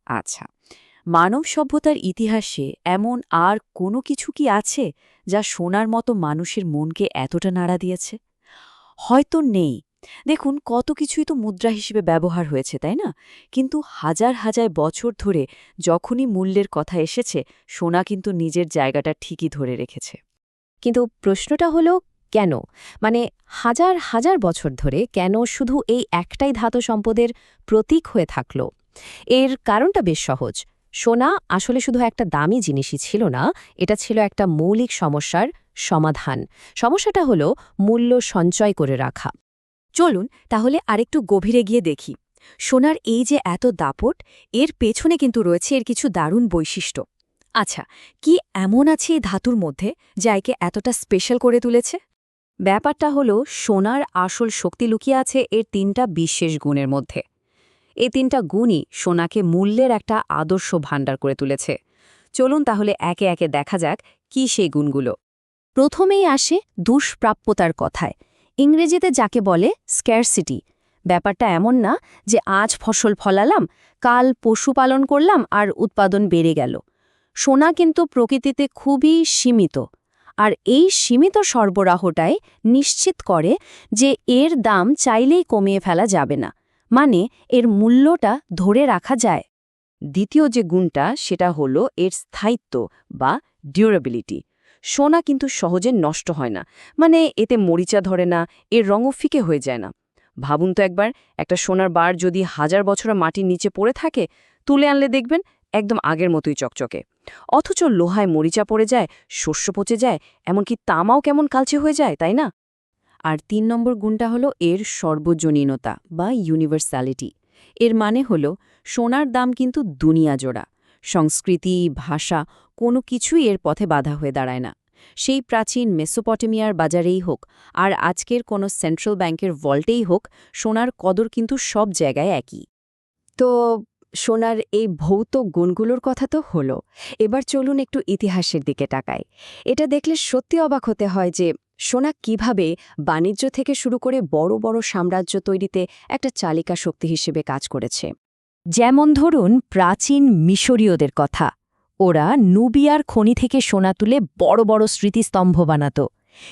আচ্ছা, মানব সভ্যতার ইতিহাসে এমন আর কোনো কিছু কি আছে যা সোনার মতো মানুষের মনকে এতটা নাড়া দিয়েছে? হয়তো নেই। দেখুন, কত কিছুই তো মুদ্রা হিসেবে ব্যবহার হয়েছে, তাই না? কিন্তু হাজার হাজার বছর ধরে যখনই মূল্যের কথা এসেছে, সোনা কিন্তু নিজের জায়গাটা ঠিকই ধরে রেখেছে। কিন্তু প্রশ্নটা হলো কেন? মানে হাজার হাজার বছর ধরে কেন শুধু এই একটাই ধাতু সম্পদের প্রতীক হয়ে থাকল? এর কারণটা বেশ সহজ। সোনা আসলে শুধু একটা দামি জিনিসই ছিল না, এটা ছিল একটা মৌলিক সমস্যার সমাধান। সমস্যাটা হলো মূল্য সঞ্চয় করে রাখা। চলুন তাহলে আরেকটু গভীরে গিয়ে দেখি। সোনার এই যে এত দাপট, এর পেছনে কিন্তু রয়েছে এর কিছু দারুণ বৈশিষ্ট্য। আচ্ছা, কি এমন আছে এই ধাতুর মধ্যে যা একে এতটা স্পেশাল করে তুলেছে? ব্যাপারটা হলো, সোনার আসল শক্তি লুকিয়ে আছে এর তিনটা বিশেষ গুণের মধ্যে। এই তিনটা গুণই সোনাকে মূল্যের একটা আদর্শ ভাণ্ডার করে তুলেছে। চলুন তাহলে একে একে দেখা যাক কি সেই গুণগুলো। প্রথমেই আসে দুষ্প্রাপ্যতার কথায়, ইংরেজিতে যাকে বলে স্ক্যারসিটি। ব্যাপারটা এমন না যে আজ ফসল ফলালাম, কাল পশুপালন করলাম আর উৎপাদন বেড়ে গেল। সোনা কিন্তু প্রকৃতিতে খুবই সীমিত, আর এই সীমিত সরবরাহটাই নিশ্চিত করে যে এর দাম চাইলেই কমিয়ে ফেলা যাবে না, মানে এর মূল্যটা ধরে রাখা যায়। দ্বিতীয় যে গুণটা সেটা হলো এর স্থায়িত্ব বা ডিউরেবিলিটি। সোনা কিন্তু সহজে নষ্ট হয় না, মানে এতে মরিচা ধরে না, এর রঙও ফিকে হয়ে যায় না। ভাবুন তো একবার, একটা সোনার বার যদি হাজার বছর মাটির নিচে পড়ে থাকে, তুলে আনলে দেখবেন একদম আগের মতোই চকচকে। অথচ লোহায় মরিচা পড়ে যায়, শস্য পচে যায়, এমনকি তামাও কেমন কালচে হয়ে যায়, তাই না? আর ৩ নম্বর গুণটা হলো এর সর্বজনীনতা বা ইউনিভার্সালিটি। এর মানে হলো সোনার দাম কিন্তু দুনিয়া জোড়া। সংস্কৃতি, ভাষা, কোনো কিছুই এর পথে বাধা হয়ে দাঁড়ায় না। সেই প্রাচীন মেসোপটেমিয়ার বাজারেই হোক আর আজকের কোনো সেন্ট্রাল ব্যাংকের ভল্টেই হোক, সোনার কদর কিন্তু সব জায়গায় একই। তো সোনার এই ভৌত গুণগুলোর কথা তো হলো, এবার চলুন একটু ইতিহাসের দিকে তাকাই। এটা দেখলে সত্যি অবাক হতে হয় যে সোনা কিভাবে বাণিজ্য থেকে শুরু করে বড় বড় সাম্রাজ্য তৈরিতে একটা চালিকা শক্তি হিসেবে কাজ করেছে। যেমন ধরুন প্রাচীন মিশরীয়দের কথা, ওরা নুবিয়ার খনি থেকে সোনা তুলে বড় বড় স্মৃতিস্তম্ভ বানাত।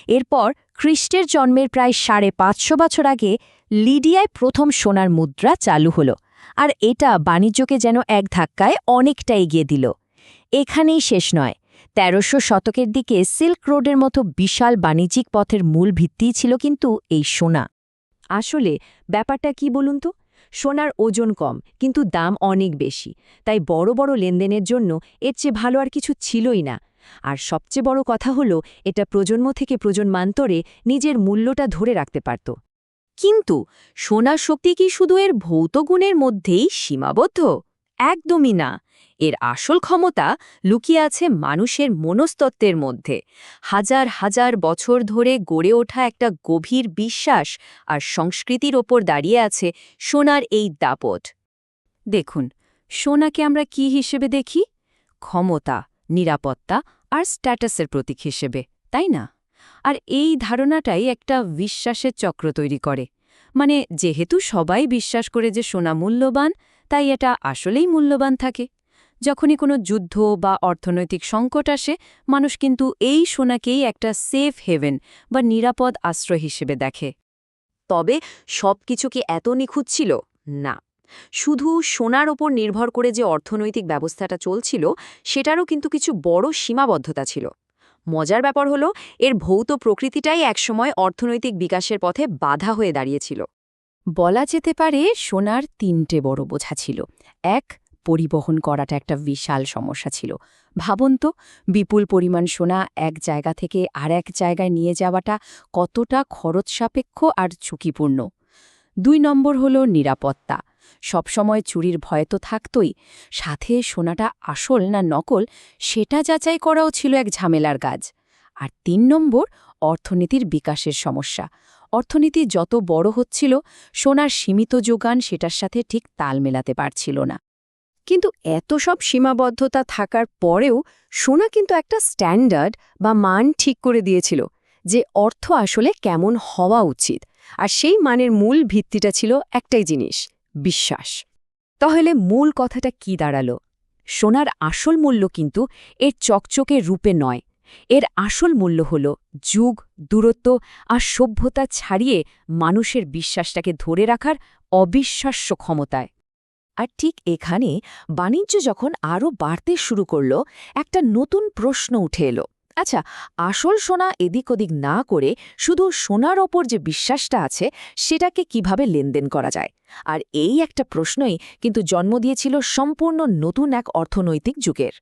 এরপর খ্রিস্টের জন্মের প্রায় ৫৫০ বছর আগে লিডিয়ায় প্রথম সোনার মুদ্রা চালু হলো, আর এটা বাণিজ্যকে যেন এক ধাক্কায় অনেকটা এগিয়ে দিল। এখানেই শেষ নয়, ১৩০০ শতকের দিকে সিল্ক রোডের মতো বিশাল বাণিজ্যিক পথের মূল ভিত্তিই ছিল কিন্তু এই সোনা। আসলে ব্যাপারটা কি বলুন তো? সোনার ওজন কম কিন্তু দাম অনেক বেশি, তাই বড় বড় লেনদেনের জন্য এর চেয়ে ভালো আর কিছু ছিলই না। আর সবচেয়ে বড় কথা হলো, এটা প্রজন্ম থেকে প্রজন্মান্তরে নিজের মূল্যটা ধরে রাখতে পারত। কিন্তু সোনার শক্তি কি শুধু এর ভৌত গুণের মধ্যেই সীমাবদ্ধ? একদমই না। এর আসল ক্ষমতা লুকিয়ে আছে মানুষের মনস্তত্ত্বের মধ্যে। হাজার হাজার বছর ধরে গড়ে ওঠা একটা গভীর বিশ্বাস আর সংস্কৃতির ওপর দাঁড়িয়ে আছে সোনার এই দাপট। দেখুন, সোনাকে আমরা কি হিসেবে দেখি? ক্ষমতা, নিরাপত্তা আর স্ট্যাটাসের প্রতীক হিসেবে, তাই না? আর এই ধারণাটাই একটা বিশ্বাসের চক্র তৈরি করে। মানে যেহেতু সবাই বিশ্বাস করে যে সোনা মূল্যবান, তাই এটা আসলেই মূল্যবান থাকে। যখনই কোনো যুদ্ধ বা অর্থনৈতিক সংকট আসে, মানুষ কিন্তু এই সোনাকেই একটা সেফ হেভেন বা নিরাপদ আশ্রয় হিসেবে দেখে। তবে সবকিছু কি এত নিখুঁত ছিল? না। শুধু সোনার ওপর নির্ভর করে যে অর্থনৈতিক ব্যবস্থাটা চলছিল, সেটারও কিন্তু কিছু বড় সীমাবদ্ধতা ছিল। মজার ব্যাপার হলো, এর ভৌত প্রকৃতিটাই একসময় অর্থনৈতিক বিকাশের পথে বাধা হয়ে দাঁড়িয়েছিল। বলা যেতে পারে সোনার ৩টে বড় বোঝা ছিল। এক, পরিবহন করাটা একটা বিশাল সমস্যা ছিল। ভাবুন তো, বিপুল পরিমাণ সোনা এক জায়গা থেকে আর এক জায়গায় নিয়ে যাওয়াটা কতটা খরচ সাপেক্ষ আর ঝুঁকিপূর্ণ। ২ নম্বর হলো নিরাপত্তা। সবসময় চুরির ভয় তো থাকতই, সাথে সোনাটা আসল না নকল সেটা যাচাই করাও ছিল এক ঝামেলার কাজ। আর ৩ নম্বর, অর্থনীতির বিকাশের সমস্যা। অর্থনীতি যত বড় হচ্ছিল, সোনার সীমিত যোগান সেটার সাথে ঠিক তাল মেলাতে পারছিল না। কিন্তু এত সব সীমাবদ্ধতা থাকার পরেও সোনা কিন্তু একটা স্ট্যান্ডার্ড বা মান ঠিক করে দিয়েছিল, যে অর্থ আসলে কেমন হওয়া উচিত। আর সেই মানের মূল ভিত্তিটা ছিল একটাই জিনিস, বিশ্বাস। তাহলে মূল কথাটা কি দাঁড়ালো? সোনার আসল মূল্য কিন্তু এর চকচকে রূপে নয়, এর আসল মূল্য হল যুগ, দূরত্ব আর সভ্যতা ছাড়িয়ে মানুষের বিশ্বাসটাকে ধরে রাখার অবিশ্বাস্য ক্ষমতায়। আর ঠিক এখানে বাণিজ্য যখন আরও বাড়তে শুরু করল, একটা নতুন প্রশ্ন উঠে এলো। আচ্ছা, আসল সোনা এদিক ওদিক না করে শুধু সোনার ওপর যে বিশ্বাসটা আছে সেটাকে কিভাবে লেনদেন করা যায়? আর এই একটা প্রশ্নই কিন্তু জন্ম দিয়েছিল সম্পূর্ণ নতুন এক অর্থনৈতিক যুগের।